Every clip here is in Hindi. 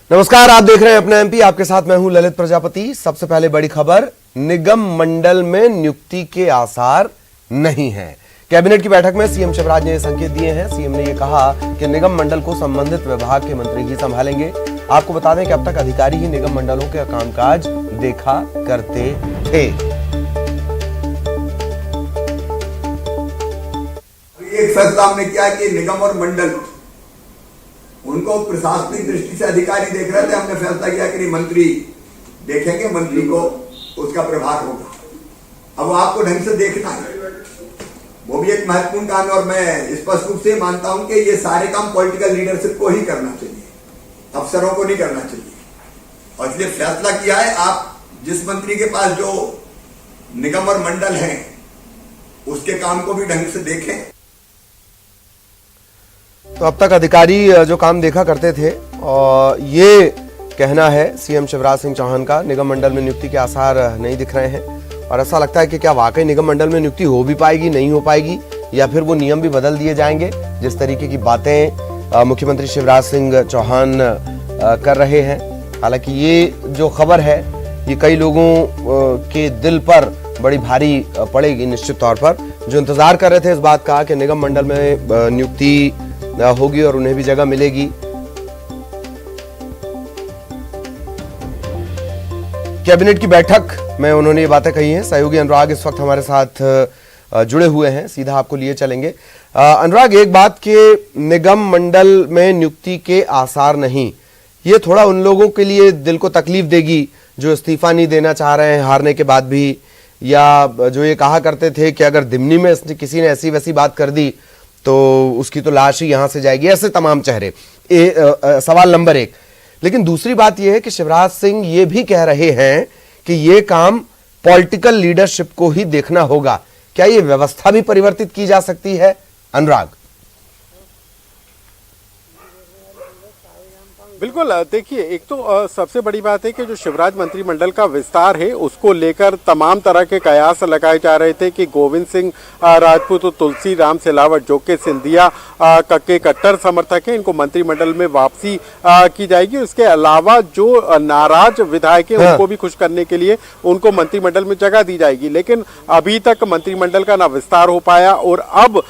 नमस्कार, आप देख रहे हैं अपना एमपी। आपके साथ मैं हूं ललित प्रजापति। सबसे पहले बड़ी खबर, निगम मंडल में नियुक्ति के आसार नहीं हैं। कैबिनेट की बैठक में सीएम शिवराज ने संकेत दिए हैं। सीएम ने यह कहा कि निगम मंडल को संबंधित विभाग के मंत्री ही संभालेंगे। आपको बता दें कि अब तक अधिकारी ही निगम मंडलों के कामकाज देखा करते थे। एक फैसला हमने किया कि निगम और मंडल उनको प्रशासनिक दृष्टि से अधिकारी देख रहे थे। हमने फैसला किया कि मंत्री देखेंगे, मंत्री को उसका प्रभार होगा। अब आपको ढंग से देखना है, वो भी एक महत्वपूर्ण काम है। और मैं स्पष्ट रूप से मानता हूं कि ये सारे काम पॉलिटिकल लीडरशिप को ही करना चाहिए, अफसरों को नहीं करना चाहिए। और इसलिए फैसला किया है, आप जिस मंत्री के पास जो निगम और मंडल है उसके काम को भी ढंग से देखें। तो अब तक अधिकारी जो काम देखा करते थे, और ये कहना है सीएम शिवराज सिंह चौहान का, निगम मंडल में नियुक्ति के आसार नहीं दिख रहे हैं। और ऐसा लगता है कि क्या वाकई निगम मंडल में नियुक्ति हो भी पाएगी, नहीं हो पाएगी, या फिर वो नियम भी बदल दिए जाएंगे। जिस तरीके की बातें मुख्यमंत्री शिवराज सिंह चौहान कर रहे हैं। हालांकि ये जो खबर है ये कई लोगों के दिल पर बड़ी भारी पड़ेगी निश्चित तौर पर, जो इंतजार कर रहे थे इस बात का कि निगम मंडल में नियुक्ति होगी और उन्हें भी जगह मिलेगी। कैबिनेट की बैठक में उन्होंने ये बातें कही हैं। सहयोगी अनुराग इस वक्त हमारे साथ जुड़े हुए हैं, सीधा आपको लिए चलेंगे। अनुराग, एक बात के निगम मंडल में नियुक्ति के आसार नहीं, ये थोड़ा उन लोगों के लिए दिल को तकलीफ देगी जो इस्तीफा नहीं देना चाह रहे हैं हारने के बाद भी, या जो ये कहा करते थे कि अगर दिमनी में किसी ने ऐसी वैसी बात कर दी तो उसकी तो लाश ही यहां से जाएगी। ऐसे तमाम चेहरे। सवाल नंबर एक। लेकिन दूसरी बात यह है कि शिवराज सिंह ये भी कह रहे हैं कि ये काम पॉलिटिकल लीडरशिप को ही देखना होगा। क्या ये व्यवस्था भी परिवर्तित की जा सकती है, अनुराग? बिल्कुल, देखिए, एक तो सबसे बड़ी बात है कि जो शिवराज मंत्रिमंडल का विस्तार है उसको लेकर तमाम तरह के कयास लगाए जा रहे थे कि गोविंद सिंह राजपूत और तुलसी राम सिलावट, जो कि सिंधिया के कट्टर समर्थक हैं, इनको मंत्रिमंडल में वापसी की जाएगी। उसके अलावा जो नाराज विधायक हैं उनको भी खुश करने के लिए उनको मंत्रिमंडल में जगह दी जाएगी। लेकिन अभी तक मंत्रिमंडल का ना विस्तार हो पाया, और अब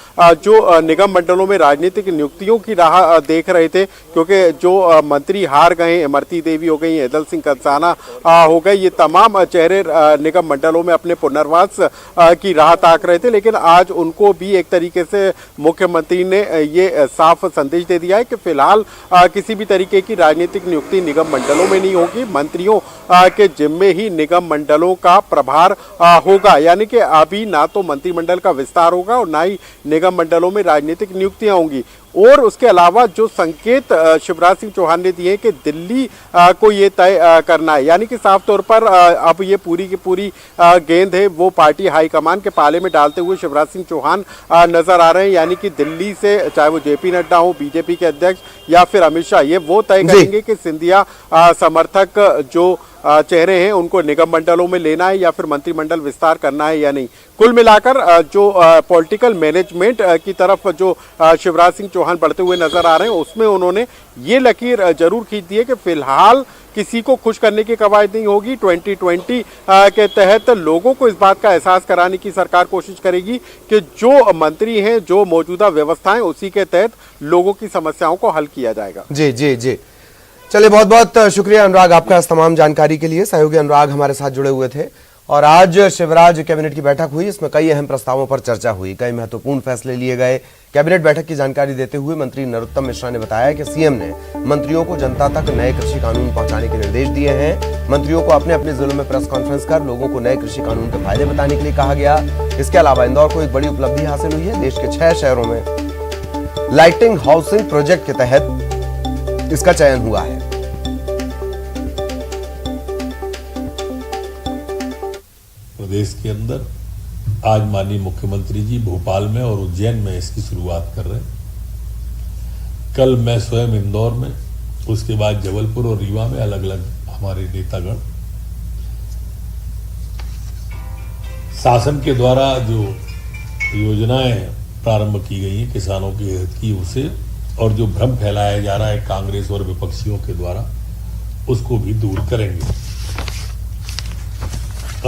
जो निगम मंडलों में राजनीतिक नियुक्तियों की राह देख रहे थे, क्योंकि जो मंत्री हार गए, इमरती देवी हो गई, हैदल सिंह कंसाना हो गए, ये तमाम चेहरे निगम मंडलों में अपने पुनर्वास की राह ताक रहे थे। लेकिन आज उनको भी एक तरीके से मुख्यमंत्री ने ये साफ संदेश दे दिया है कि फिलहाल किसी भी तरीके की राजनीतिक नियुक्ति निगम मंडलों में नहीं होगी। मंत्रियों के जिम्मे ही निगम मंडलों का प्रभार होगा। यानी कि अभी ना तो मंत्रिमंडल का विस्तार होगा और ना ही निगम मंडलों में राजनीतिक नियुक्तियां होंगी। और उसके अलावा जो संकेत शिवराज सिंह चौहान ने दिए कि दिल्ली को ये तय करना है, यानी कि साफ तौर पर अब ये पूरी की पूरी गेंद है वो पार्टी हाईकमान के पाले में डालते हुए शिवराज सिंह चौहान नजर आ रहे हैं। यानी कि दिल्ली से चाहे वो जेपी नड्डा हो, बीजेपी के अध्यक्ष, या फिर अमित शाह, ये वो तय करेंगे कि सिंधिया समर्थक जो चेहरे हैं उनको निगम मंडलों में लेना है या फिर मंत्रिमंडल विस्तार करना है या नहीं। कुल मिलाकर जो पॉलिटिकल मैनेजमेंट की तरफ जो शिवराज सिंह चौहान बढ़ते हुए नजर आ रहे हैं, उसमें उन्होंने ये लकीर जरूर खींच दी है कि फिलहाल किसी को खुश करने की कवायद नहीं होगी। 2020 के तहत लोगों को इस बात का एहसास कराने की सरकार कोशिश करेगी कि जो मंत्री हैं, जो मौजूदा व्यवस्थाएं, उसी के तहत लोगों की समस्याओं को हल किया जाएगा। जी जी जी, चलिए, बहुत बहुत शुक्रिया अनुराग आपका इस तमाम जानकारी के लिए। सहयोगी अनुराग हमारे साथ जुड़े हुए थे। और आज शिवराज कैबिनेट की बैठक हुई, इसमें कई अहम प्रस्तावों पर चर्चा हुई, कई महत्वपूर्ण फैसले लिए गए। कैबिनेट बैठक की जानकारी देते हुए मंत्री नरोत्तम मिश्रा ने बताया कि सीएम ने मंत्रियों को जनता तक नए कृषि कानून पहुंचाने के निर्देश दिए हैं। मंत्रियों को अपने अपने जिलों में प्रेस कॉन्फ्रेंस कर लोगों को नए कृषि कानून के फायदे बताने के लिए कहा गया। इसके अलावा इंदौर को एक बड़ी उपलब्धि हासिल हुई है। देश के 6 शहरों में लाइटिंग हाउसिंग प्रोजेक्ट के तहत इसका चयन हुआ है। प्रदेश के अंदर आज माननीय मुख्यमंत्री जी भोपाल में और उज्जैन में इसकी शुरुआत कर रहे हैं। कल मैं स्वयं इंदौर में, उसके बाद जबलपुर और रीवा में अलग अलग हमारे नेतागण शासन के द्वारा जो योजनाएं प्रारंभ की गई हैं किसानों के हित की, उसे और जो भ्रम फैलाया जा रहा है कांग्रेस और विपक्षियों के द्वारा, उसको भी दूर करेंगे।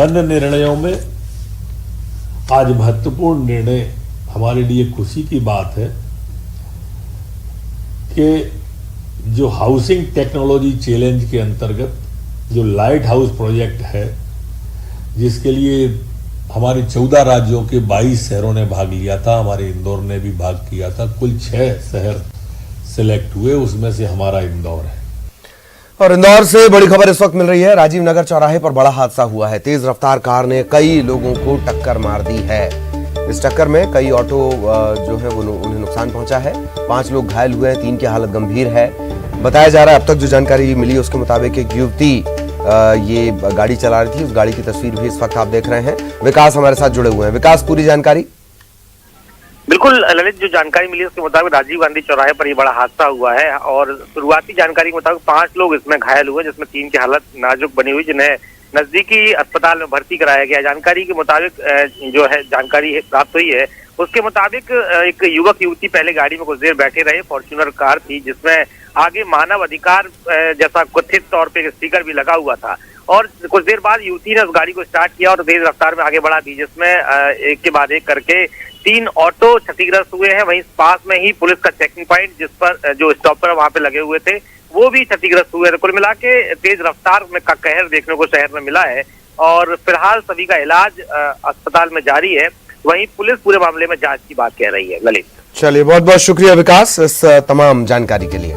अन्य निर्णयों में आज महत्वपूर्ण निर्णय हमारे लिए खुशी की बात है कि जो हाउसिंग टेक्नोलॉजी चैलेंज के अंतर्गत जो लाइट हाउस प्रोजेक्ट है, जिसके लिए हमारे 14 राज्यों के 22 शहरों ने भाग लिया था, हमारे इंदौर ने भी भाग किया था, कुल 6 शहर सिलेक्ट हुए, उसमें से हमारा इंदौर है। और इंदौर से बड़ी खबर इस वक्त मिल रही है। राजीव नगर चौराहे पर बड़ा हादसा हुआ है। तेज रफ्तार कार ने कई लोगों को टक्कर मार दी है। इस टक्कर में कई ऑटो जो है वो उन्हें नुकसान पहुंचा है। 5 लोग घायल हुए हैं, 3 की हालत गंभीर है। बताया जा रहा है, अब तक जो जानकारी मिली उसके मुताबिक एक युवती ये गाड़ी चला रही थी। उस गाड़ी की तस्वीर भी इस वक्त आप देख रहे हैं। विकास हमारे साथ जुड़े हुए हैं। विकास, पूरी जानकारी। बिल्कुल ललित, जो जानकारी मिली उसके मुताबिक राजीव गांधी चौराहे पर ये बड़ा हादसा हुआ है और शुरुआती जानकारी के मुताबिक 5 लोग इसमें घायल हुए, जिसमें 3 की हालत नाजुक बनी हुई, जिन्हें नजदीकी अस्पताल में भर्ती कराया गया। जानकारी के मुताबिक जो है जानकारी प्राप्त हुई है उसके मुताबिक एक युवक युवती पहले गाड़ी में कुछ देर बैठे रहे। फॉर्च्यूनर कार थी जिसमें आगे मानव अधिकार जैसा कथित तौर पे स्टिकर भी लगा हुआ था और कुछ देर बाद युवती ने उस गाड़ी को स्टार्ट किया और तेज रफ्तार में आगे बढ़ा दी, जिसमें एक के बाद एक करके 3 ऑटो क्षतिग्रस्त हुए हैं। वहीं पास में ही पुलिस का चेकिंग पॉइंट, जिस पर जो स्टॉपर वहां पे लगे हुए थे, वो भी क्षतिग्रस्त हुए। कुल मिला के तेज रफ्तार में का कहर देखने को शहर में मिला है और फिलहाल सभी का इलाज अस्पताल में जारी है। वहीं पुलिस पूरे मामले में जांच की बात कह रही है। ललित, चलिए, बहुत बहुत शुक्रिया विकास इस तमाम जानकारी के लिए।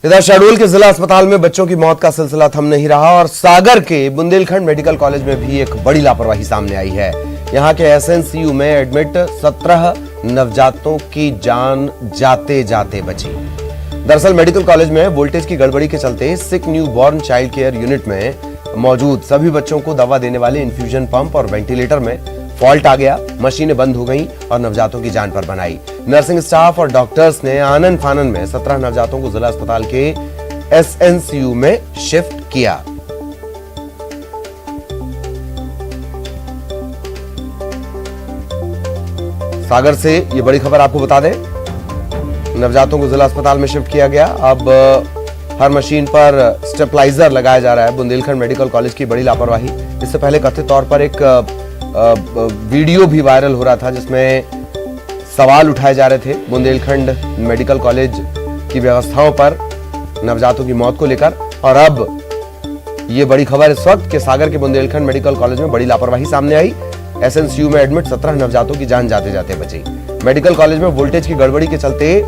इधर शहडोल के जिला अस्पताल में बच्चों की मौत का सिलसिला थम नहीं रहा और सागर के बुंदेलखंड मेडिकल कॉलेज में भी एक बड़ी लापरवाही सामने आई है। यहां के एसएनसीयू में एडमिट 17 नवजातों की जान जाते जाते बची। दरअसल मेडिकल कॉलेज में वोल्टेज की गड़बड़ी के चलते sick newborn child care unit में मौजूद सभी बच्चों को दवा देने वाले इन्फ्यूजन पंप और वेंटिलेटर में फॉल्ट आ गया। मशीनें बंद हो गईं और नवजातों की जान पर बनाई। नर्सिंग स्टाफ और डॉक्टर्स ने आनन फानन में 17 नवजातों को जिला अस्पताल के एसएनसीयू में शिफ्ट किया। सागर से ये बड़ी खबर आपको बता दें, नवजातों को जिला अस्पताल में शिफ्ट किया गया। अब हर मशीन पर स्टेबलाइजर लगाया जा रहा है। बुंदेलखंड मेडिकल कॉलेज की बड़ी लापरवाही। इससे पहले कथित तौर पर एक वीडियो भी वायरल हो रहा था जिसमें सवाल उठाए जा रहे थे बुंदेलखंड मेडिकल कॉलेज की व्यवस्थाओं पर नवजातों की मौत को लेकर। और अब ये बड़ी खबर इस वक्त कि सागर के बुंदेलखंड मेडिकल कॉलेज में बड़ी लापरवाही सामने आई। एसएनसीयू में एडमिट 17 नवजातों की जान जाते जाते बची। मेडिकल कॉलेज में वोल्टेज की गड़बड़ी के चलते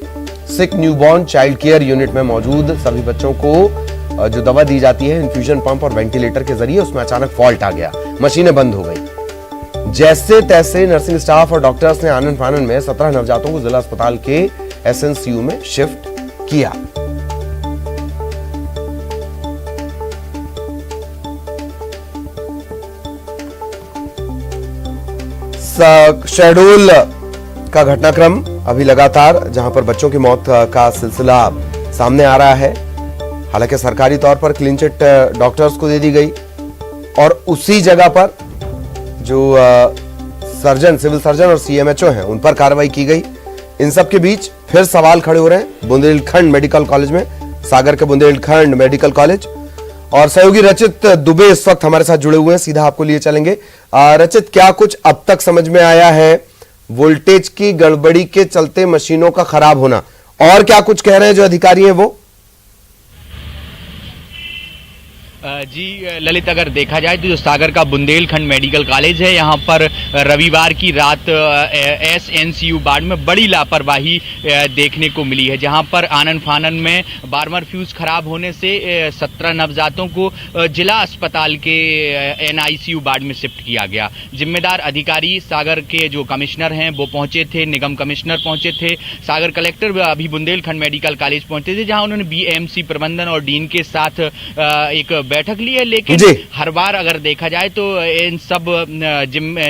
सिक न्यूबॉर्न चाइल्ड केयर यूनिट में मौजूद सभी बच्चों को जो दवा दी जाती है इन्फ्यूजन पंप और वेंटिलेटर के जरिए, उसमें अचानक फॉल्ट आ गया। मशीनें बंद हो गई। जैसे तैसे नर्सिंग स्टाफ और डॉक्टर्स ने आनन फानन में 17 नवजातों को जिला अस्पताल के एसएनसीयू में शिफ्ट किया। शहडोल का घटनाक्रम अभी लगातार जहां पर बच्चों की मौत का सिलसिला सामने आ रहा है। हालांकि सरकारी तौर पर क्लीन चिट डॉक्टर्स को दे दी गई और उसी जगह पर जो सर्जन, सिविल सर्जन और सीएमएचओ हैं उन पर कार्रवाई की गई। इन सब के बीच फिर सवाल खड़े हो रहे हैं बुंदेलखंड मेडिकल कॉलेज में। सागर के बुंदेलखंड मेडिकल कॉलेज और सहयोगी रचित दुबे इस वक्त हमारे साथ जुड़े हुए हैं, सीधा आपको लिए चलेंगे। रचित, क्या कुछ अब तक समझ में आया है वोल्टेज की गड़बड़ी के चलते मशीनों का खराब होना, और क्या कुछ कह रहे हैं जो अधिकारी हैं वो? जी ललित, अगर देखा जाए तो जो सागर का बुंदेलखंड मेडिकल कॉलेज है, यहाँ पर रविवार की रात एसएनसीयू वार्ड में बड़ी लापरवाही देखने को मिली है, जहाँ पर आनन फानन में बार फ्यूज खराब होने से 17 नवजातों को जिला अस्पताल के एनआईसीयू वार्ड में शिफ्ट किया गया। जिम्मेदार अधिकारी सागर के जो कमिश्नर हैं वो पहुंचे थे, निगम कमिश्नर पहुंचे थे, सागर कलेक्टर अभी बुंदेलखंड मेडिकल कॉलेज पहुंचे थे, जहाँ उन्होंने बीएमसी प्रबंधन और डीन के साथ एक बैठक ली है। लेकिन हर बार अगर देखा जाए तो इन सब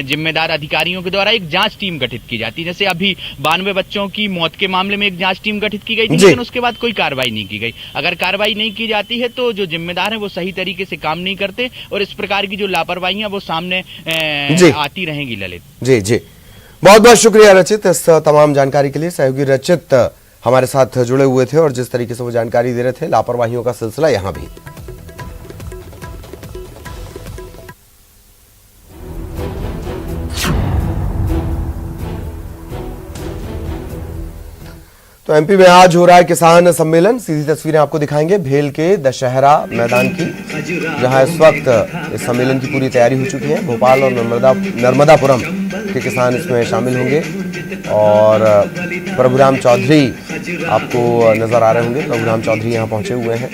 जिम्मेदार अधिकारियों के द्वारा एक जांच टीम गठित की जाती है। जैसे अभी 92 बच्चों की मौत के मामले में एक जांच टीम गठित की गई थी, लेकिन उसके बाद कोई कार्रवाई नहीं की गई। अगर कार्रवाई नहीं की जाती है तो जो जिम्मेदार है वो सही तरीके से काम नहीं करते और इस प्रकार की जो लापरवाहियां वो सामने आती रहेंगी। ललित जी, बहुत बहुत शुक्रिया रचित इस तमाम जानकारी के लिए। सहयोगी रचित हमारे साथ जुड़े हुए थे और जिस तरीके से वो जानकारी दे रहे थे, लापरवाहियों का सिलसिला यहां भी। तो एमपी में आज हो रहा है किसान सम्मेलन। सीधी तस्वीरें आपको दिखाएंगे भेल के दशहरा मैदान की, जहां इस वक्त इस सम्मेलन की पूरी तैयारी हो चुकी है। भोपाल और नर्मदापुरम के किसान इसमें शामिल होंगे और प्रभुराम चौधरी आपको नजर आ रहे होंगे। प्रभुराम चौधरी यहां पहुंचे हुए हैं।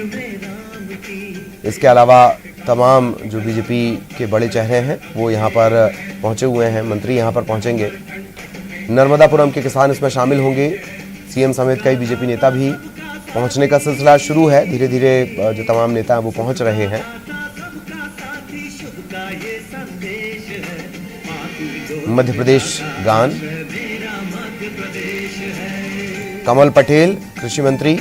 इसके अलावा तमाम जो बीजेपी के बड़े चेहरे हैं वो यहां पर पहुंचे हुए हैं। मंत्री यहां पर पहुंचेंगे। नर्मदापुरम के किसान इसमें शामिल होंगे। सीएम समेत कई बीजेपी नेता भी पहुंचने का सिलसिला शुरू है। धीरे धीरे जो तमाम नेता हैं वो पहुंच रहे हैं। मध्य प्रदेश गान, कमल पटेल कृषि मंत्री,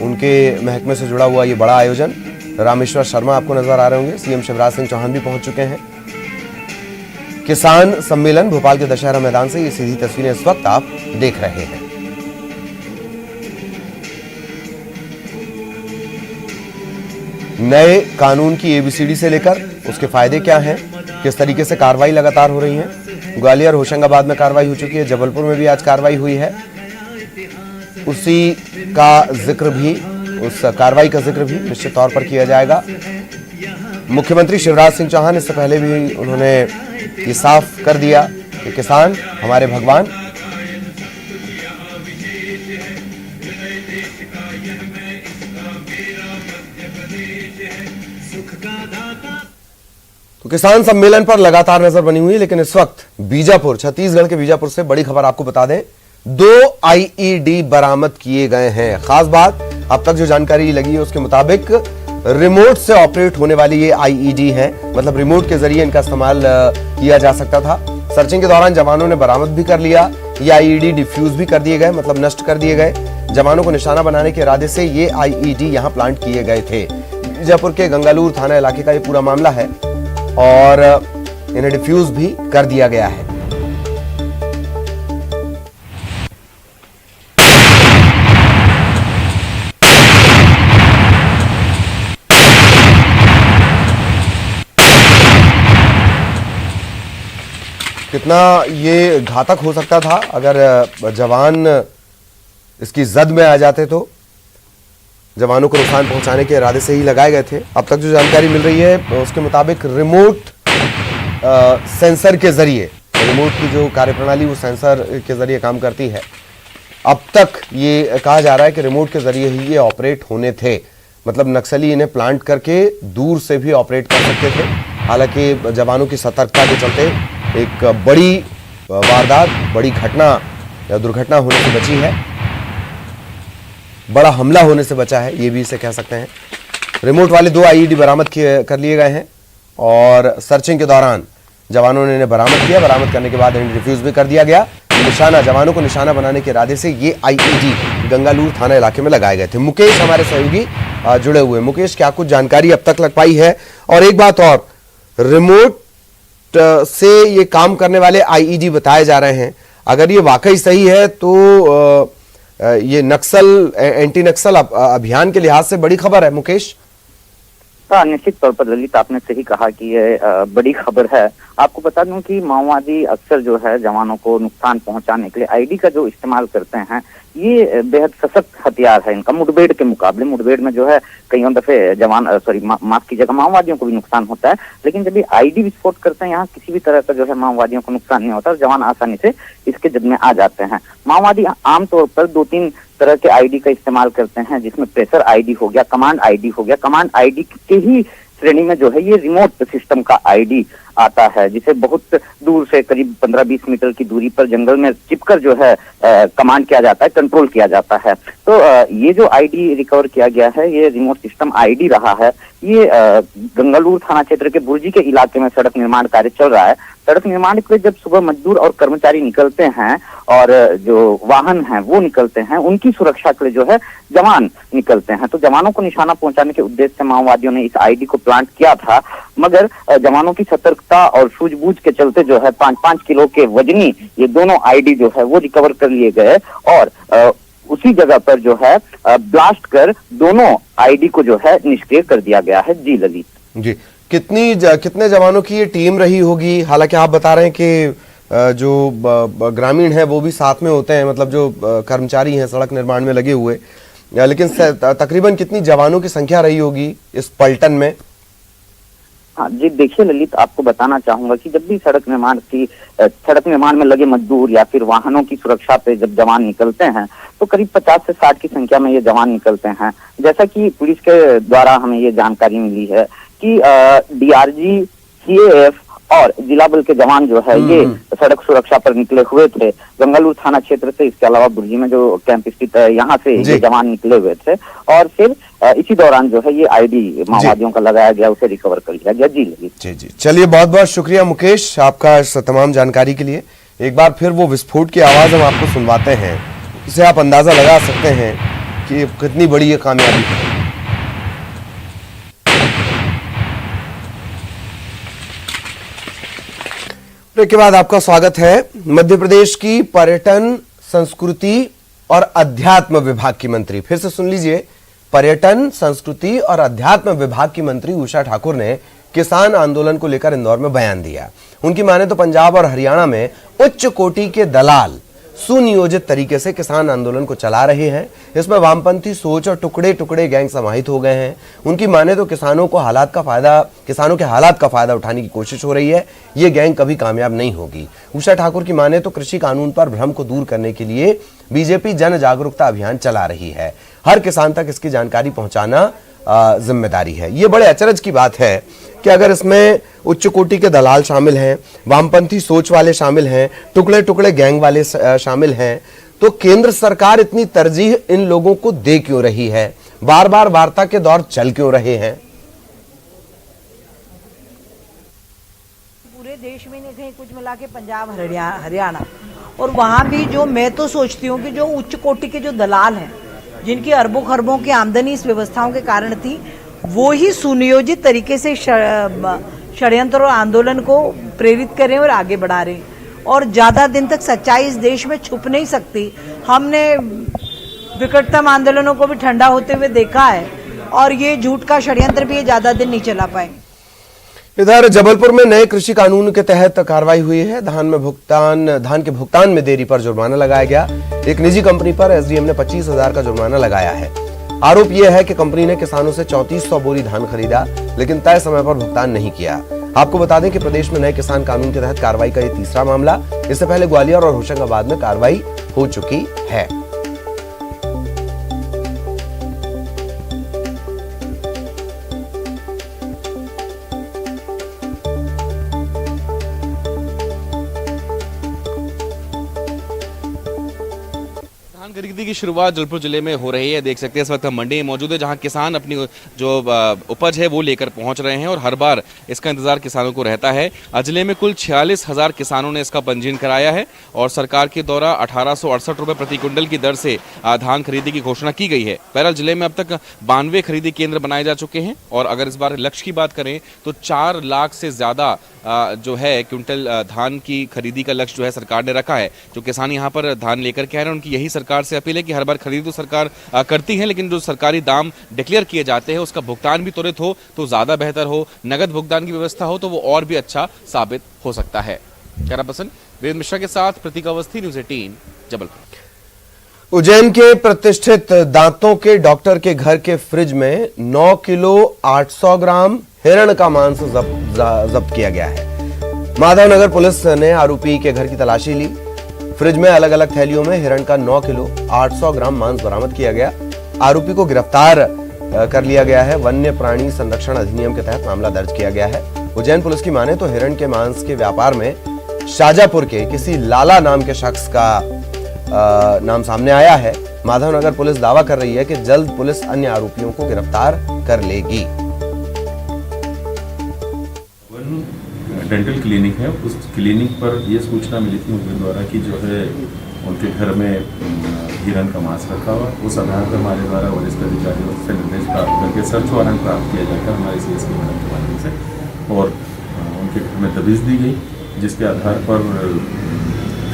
उनके महकमे से जुड़ा हुआ ये बड़ा आयोजन। रामेश्वर शर्मा आपको नजर आ रहे होंगे। सीएम शिवराज सिंह चौहान भी पहुंच चुके हैं। किसान सम्मेलन भोपाल के दशहरा मैदान से ये सीधी तस्वीरें इस वक्त आप देख रहे हैं। नए कानून की एबीसीडी से लेकर उसके फायदे क्या हैं, किस तरीके से कार्रवाई लगातार हो रही है। ग्वालियर होशंगाबाद में कार्रवाई हो चुकी है, जबलपुर में भी आज कार्रवाई हुई है। उसी का जिक्र भी, उस कार्रवाई का जिक्र भी निश्चित तौर पर किया जाएगा। मुख्यमंत्री शिवराज सिंह चौहान इससे पहले भी उन्होंने ये साफ कर दिया कि किसान हमारे भगवान। तो किसान सम्मेलन पर लगातार नजर बनी हुई है, लेकिन इस वक्त बीजापुर, छत्तीसगढ़ के बीजापुर से बड़ी खबर आपको बता दें। 2 आईईडी बरामद किए गए हैं। खास बात, अब तक जो जानकारी लगी है उसके मुताबिक रिमोट से ऑपरेट होने वाली ये आईईडी है, मतलब रिमोट के जरिए इनका इस्तेमाल किया जा सकता था। सर्चिंग के दौरान जवानों ने बरामद भी कर लिया। ये आईईडी डिफ्यूज भी कर दिए गए, मतलब नष्ट कर दिए गए। जवानों को निशाना बनाने के इरादे से ये आईईडी यहां प्लांट किए गए थे। बीजापुर के गंगालूर थाना इलाके का ये पूरा मामला है और इन्हें डिफ्यूज भी कर दिया गया है। कितना ये घातक हो सकता था अगर जवान इसकी जद में आ जाते तो। जवानों को नुकसान पहुंचाने के इरादे से ही लगाए गए थे। अब तक जो जानकारी मिल रही है उसके मुताबिक रिमोट सेंसर के जरिए, रिमोट की जो कार्यप्रणाली वो सेंसर के जरिए काम करती है। अब तक ये कहा जा रहा है कि रिमोट के जरिए ही ये ऑपरेट होने थे, मतलब नक्सली इन्हें प्लांट करके दूर से भी ऑपरेट कर सकते थे। हालांकि जवानों की सतर्कता के चलते एक बड़ी वारदात, बड़ी घटना या दुर्घटना होने से बची है, बड़ा हमला होने से बचा है, ये भी इसे कह सकते हैं। रिमोट वाले 2 आईईडी बरामद कर लिए गए हैं और सर्चिंग के दौरान जवानों ने इन्हें बरामद किया। बरामद करने के बाद इन्हें डिफ्यूज भी कर दिया गया। निशाना, जवानों को निशाना बनाने के इरादे से ये आईईडी गंगालूर थाना इलाके में लगाए गए थे। मुकेश हमारे सहयोगी जुड़े हुए। मुकेश, क्या कुछ जानकारी अब तक लग पाई है? और एक बात और, रिमोट से ये काम करने वाले आईईडी बताए जा रहे हैं, अगर ये वाकई सही है तो ये नक्सल, एंटी नक्सल अभियान के लिहाज से बड़ी खबर है। मुकेश, हाँ, निश्चित तौर पर ललित, आपने सही कहा कि ये बड़ी खबर है। आपको बता दूं कि माओवादी अक्सर जो है जवानों को नुकसान पहुंचाने के लिए आईडी का जो इस्तेमाल करते हैं, ये बेहद सशक्त हथियार है इनका मुठभेड़ के मुकाबले। मुठभेड़ में जो है कईयों दफे जवान माफ कीजिएगा माओवादियों को भी नुकसान होता है, लेकिन जब ये आईडी विस्फोट करते हैं यहाँ किसी भी तरह का जो है माओवादियों को नुकसान नहीं होता और जवान आसानी से इसके जद में आ जाते हैं। माओवादी आमतौर पर 2-3 तरह के आईडी का इस्तेमाल करते हैं, जिसमें प्रेशर आईडी हो गया, कमांड आईडी हो गया। कमांड आईडी के ही श्रेणी में जो है ये रिमोट सिस्टम का आईडी आता है, जिसे बहुत दूर से करीब 15-20 मीटर की दूरी पर जंगल में चिपकर जो है कमांड किया जाता है, कंट्रोल किया जाता है। तो ये जो आईडी रिकवर किया गया है, ये रिमोट सिस्टम आईडी रहा है। ये गंगालूर थाना क्षेत्र के बुर्जी के इलाके में सड़क निर्माण कार्य चल रहा है। सड़क निर्माण के लिए जब सुबह मजदूर और कर्मचारी निकलते हैं और जो वाहन हैं वो निकलते हैं, उनकी सुरक्षा के लिए जो है जवान निकलते हैं। तो जवानों को निशाना पहुंचाने के उद्देश्य से माओवादियों ने इस आईडी को प्लांट किया था, मगर जवानों की सतर्कता और सूझबूझ के चलते जो है 5-5 किलो के वजनी ये दोनों आईडी जो है वो रिकवर कर लिए गए और उसी जगह पर जो है ब्लास्ट कर दोनों आईडी को जो है निष्क्रिय कर दिया गया है। जी ललित जी, कितने जवानों की ये टीम रही होगी? हालांकि आप बता रहे हैं कि जो ग्रामीण है वो भी साथ में होते हैं, मतलब जो कर्मचारी हैं सड़क निर्माण में लगे हुए, लेकिन तकरीबन कितनी जवानों की संख्या रही होगी इस पलटन में? हाँ जी, देखिए ललित, आपको बताना चाहूंगा कि जब भी सड़क निर्माण में लगे मजदूर या फिर वाहनों की सुरक्षा पे जब जवान निकलते हैं तो करीब 50 से 60 की संख्या में ये जवान निकलते हैं। जैसा कि पुलिस के द्वारा हमें ये जानकारी मिली है कि डीआरजी, सीएएफ और जिला बल के जवान जो है ये सड़क सुरक्षा पर निकले हुए थे गंगालूर थाना क्षेत्र से। इसके अलावा बुर्जी में जो कैंप स्थित है यहाँ से ये जवान निकले हुए थे और फिर इसी दौरान जो है ये आईडी माओवादियों का लगाया गया, उसे रिकवर कर लिया गया। जी जी जी, चलिए बहुत बहुत शुक्रिया मुकेश आपका इस तमाम जानकारी के लिए। एक बार फिर वो विस्फोट की आवाज हम आपको सुनवाते हैं, इससे आप अंदाजा लगा सकते हैं कि कितनी बड़ी ये कामयाबी है। के बाद आपका स्वागत है। मध्य प्रदेश की पर्यटन, संस्कृति और अध्यात्म विभाग की मंत्री, फिर से सुन लीजिए, पर्यटन, संस्कृति और अध्यात्म विभाग की मंत्री उषा ठाकुर ने किसान आंदोलन को लेकर इंदौर में बयान दिया। उनकी माने तो पंजाब और हरियाणा में उच्च कोटि के दलाल सुनियोजित तरीके से किसान आंदोलन को चला रहे हैं। इसमें वामपंथी सोच और टुकड़े टुकड़े गैंग समाहित हो गए हैं। उनकी माने तो किसानों के हालात का फायदा उठाने की कोशिश हो रही है। ये गैंग कभी कामयाब नहीं होगी। उषा ठाकुर की माने तो कृषि कानून पर भ्रम को दूर करने के लिए बीजेपी जन जागरूकता अभियान चला रही है। हर किसान तक इसकी जानकारी पहुंचाना जिम्मेदारी है। ये बड़े अचरज की बात है कि अगर इसमें उच्च कोटि के दलाल शामिल हैं, वामपंथी सोच वाले शामिल हैं, टुकड़े टुकड़े गैंग वाले शामिल हैं, तो केंद्र सरकार इतनी तरजीह इन लोगों को दे क्यों रही है? बार बार वार्ता के दौर चल क्यों रहे हैं? पूरे देश में नहीं, कहीं कुछ मिला के पंजाब, हरियाणा, और वहां भी जो मैं तो सोचती हूँ कि जो उच्च कोटि के जो दलाल हैं, जिनकी अरबों खरबों की आमदनी इस व्यवस्थाओं के कारण थी, वो ही सुनियोजित तरीके से षड्यंत्र और आंदोलन को प्रेरित कर रहे हैं और आगे बढ़ा रहे हैं। और ज्यादा दिन तक सच्चाई इस देश में छुप नहीं सकती। हमने विकटतम आंदोलनों को भी ठंडा होते हुए देखा है और ये झूठ का षड्यंत्र भी ज्यादा दिन नहीं चला पाएंगे। इधर जबलपुर में नए कृषि कानून के तहत कार्रवाई हुई है। धान के भुगतान में देरी पर जुर्माना लगाया गया। एक निजी कंपनी पर एसडीएम ने 25,000 का जुर्माना लगाया है। आरोप यह है कि कंपनी ने किसानों से 3400 बोरी धान खरीदा, लेकिन तय समय पर भुगतान नहीं किया। आपको बता दें कि प्रदेश में नए किसान कानून के तहत कार्रवाई का यह तीसरा मामला। इससे पहले ग्वालियर और होशंगाबाद में कार्रवाई हो चुकी है। खरीदी की शुरुआत जबलपुर जिले में हो रही है। देख सकते हैं इस वक्त हम मंडी में मौजूद है, जहां किसान अपनी जो उपज है वो लेकर पहुंच रहे हैं और हर बार इसका इंतजार किसानों को रहता है। जिले में कुल 46,000 किसानों ने इसका पंजीयन कराया है और सरकार के द्वारा 1868 रुपए प्रति क्विंटल की दर से धान खरीदी की घोषणा की गई है। बहरहाल जिले में अब तक 92 खरीदी केंद्र बनाए जा चुके हैं और अगर इस बार लक्ष्य की बात करें तो 4 लाख से ज्यादा जो है क्विंटल धान की खरीदी का लक्ष्य जो है सरकार ने रखा है। जो किसान यहाँ पर धान लेकर के आ रहे हैं उनकी यही सरकार से अपील है कि हर बार खरीदी तो सरकार करती है, लेकिन जो सरकारी दाम डिक्लेयर किए जाते हैं उसका भुगतान भी त्वरित हो तो ज्यादा बेहतर हो। नगद भुगतान की व्यवस्था हो तो वो और भी अच्छा साबित हो सकता है। कैमरा पर्सन वेद मिश्रा के साथ प्रतीक अवस्थी, न्यूज़ 18 जबलपुर। उज्जैन के प्रतिष्ठित दांतों के डॉक्टर के घर के फ्रिज में 9 किलो 800 ग्राम हिरण का मांस जब्त किया गया है। माधवनगर पुलिस ने आरोपी के घर की तलाशी ली। फ्रिज में अलग अलग थैलियों में हिरण का 9 किलो 800 ग्राम मांस बरामद किया गया। आरोपी को गिरफ्तार कर लिया गया है। वन्य प्राणी संरक्षण अधिनियम के तहत मामला दर्ज किया गया है। उज्जैन पुलिस की माने तो हिरण के मांस के व्यापार में शाजापुर के किसी लाला नाम के शख्स का नाम सामने आया है। माधवनगर पुलिस दावा कर रही है कि जल्द पुलिस अन्य आरोपियों को गिरफ्तार कर लेगी। डेंटल क्लिनिक है, उस क्लिनिक पर यह सूचना मिली थी मुखबिर द्वारा कि जो है उनके घर में हिरण का मांस रखा हुआ। उस आधार पर हमारे द्वारा वरिष्ठ अधिकारियों से निर्देश प्राप्त करके सर्च वारंट प्राप्त किया जाकर हमारे सीएसपी मैडम के माध्यम से और उनके घर में दबिश दी गई, जिसके आधार पर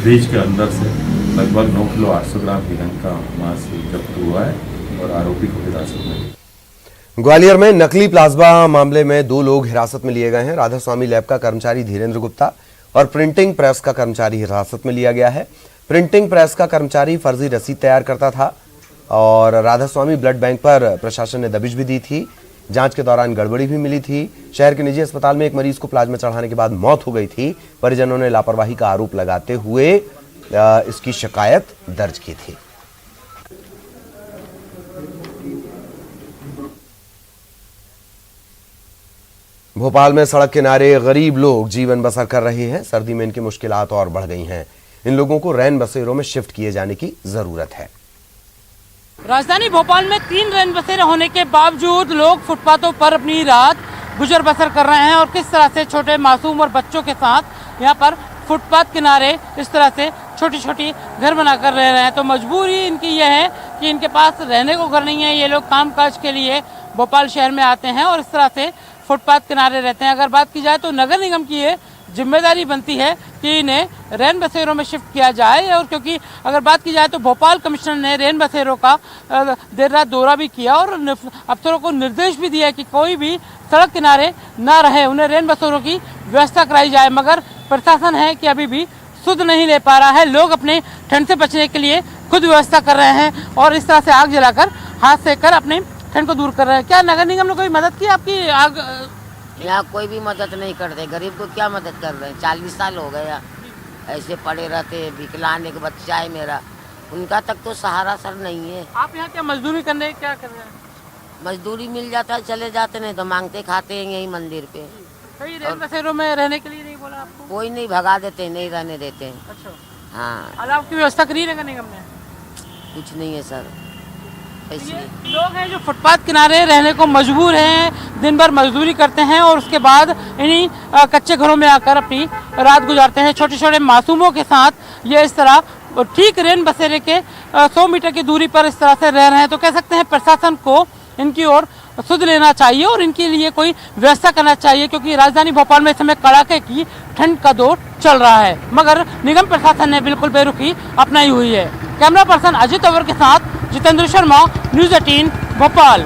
फ्रिज के अंदर से लगभग 9 किलो 800 ग्राम हिरण का मांस जब्त हुआ है और आरोपी को हिरासत में लिया। ग्वालियर में नकली प्लाज्मा मामले में 2 लोग हिरासत में लिए गए हैं। राधा स्वामी लैब का कर्मचारी धीरेन्द्र गुप्ता और प्रिंटिंग प्रेस का कर्मचारी हिरासत में लिया गया है। प्रिंटिंग प्रेस का कर्मचारी फर्जी रसीद तैयार करता था और राधा स्वामी ब्लड बैंक पर प्रशासन ने दबिश भी दी थी। जांच के दौरान गड़बड़ी भी मिली थी। शहर के निजी अस्पताल में एक मरीज को प्लाज्मा चढ़ाने के बाद मौत हो गई थी। परिजनों ने लापरवाही का आरोप लगाते हुए इसकी शिकायत दर्ज की थी। भोपाल में सड़क किनारे गरीब लोग जीवन बसर कर रहे हैं। सर्दी में इनकी मुश्किलात और बढ़ गई हैं। इन लोगों को रैन बसेरों में शिफ्ट किए जाने की जरूरत है। राजधानी भोपाल में 3 रैन बसेरे होने के बावजूद लोग फुटपाथों पर अपनी रात गुजर बसर कर रहे हैं और किस तरह से छोटे मासूम और बच्चों के साथ यहाँ पर फुटपाथ किनारे इस तरह से छोटी छोटी घर बनाकर रह रहे हैं। तो मजबूरी इनकी यह है कि इनके पास रहने को घर नहीं है। ये लोग कामकाज के लिए भोपाल शहर में आते हैं और इस तरह से फुटपाथ किनारे रहते हैं। अगर बात की जाए तो नगर निगम की ये जिम्मेदारी बनती है कि इन्हें रैन बसेरों में शिफ्ट किया जाए। और क्योंकि अगर बात की जाए तो भोपाल कमिश्नर ने रैन बसेरों का देर रात दौरा भी किया और अफसरों को निर्देश भी दिया कि कोई भी सड़क किनारे ना रहे, उन्हें रैन बसेरों की व्यवस्था कराई जाए। मगर प्रशासन है कि अभी भी सुध नहीं ले पा रहा है। लोग अपने ठंड से बचने के लिए खुद व्यवस्था कर रहे हैं और इस तरह से आग जलाकर हाथ सेक कर अपने ठंड को दूर कर रहे हैं। क्या नगर निगम ने कोई मदद की आपकी? आग यहाँ कोई भी मदद नहीं करते। गरीब को क्या मदद कर रहे हैं? 40 साल हो गया ऐसे पड़े रहते। विकलांग एक बच्चा है मेरा, उनका तक तो सहारा सर नहीं है। आप यहाँ क्या मजदूरी करने क्या कर रहे हैं? मजदूरी मिल जाता है चले जाते, नहीं तो मांगते खाते हैं यही मंदिर पे। कई रैन बसेरों में रहने के लिए नहीं बोला आपको? कोई नहीं, भगा देते, नहीं रहने देते हैं। अच्छा, हाँ, अलाव की व्यवस्था करी नगर निगम ने? कुछ नहीं है सर। ये लोग हैं जो फुटपाथ किनारे रहने को मजबूर हैं, दिन भर मजदूरी करते हैं और उसके बाद इन्हीं कच्चे घरों में आकर अपनी रात गुजारते हैं। छोटे छोटे मासूमों के साथ ये इस तरह ठीक रैन बसेरे के 100 मीटर की दूरी पर इस तरह से रह रहे हैं। तो कह सकते हैं प्रशासन को इनकी ओर सुध लेना चाहिए और इनके लिए कोई व्यवस्था करना चाहिए, क्योंकि राजधानी भोपाल में इस समय कड़ाके की ठंड का दौर चल रहा है। मगर निगम प्रशासन ने बिल्कुल बेरुखी अपनाई हुई है। कैमरा पर्सन अजित अवर के साथ जितेंद्र शर्मा, न्यूज़ 18 भोपाल।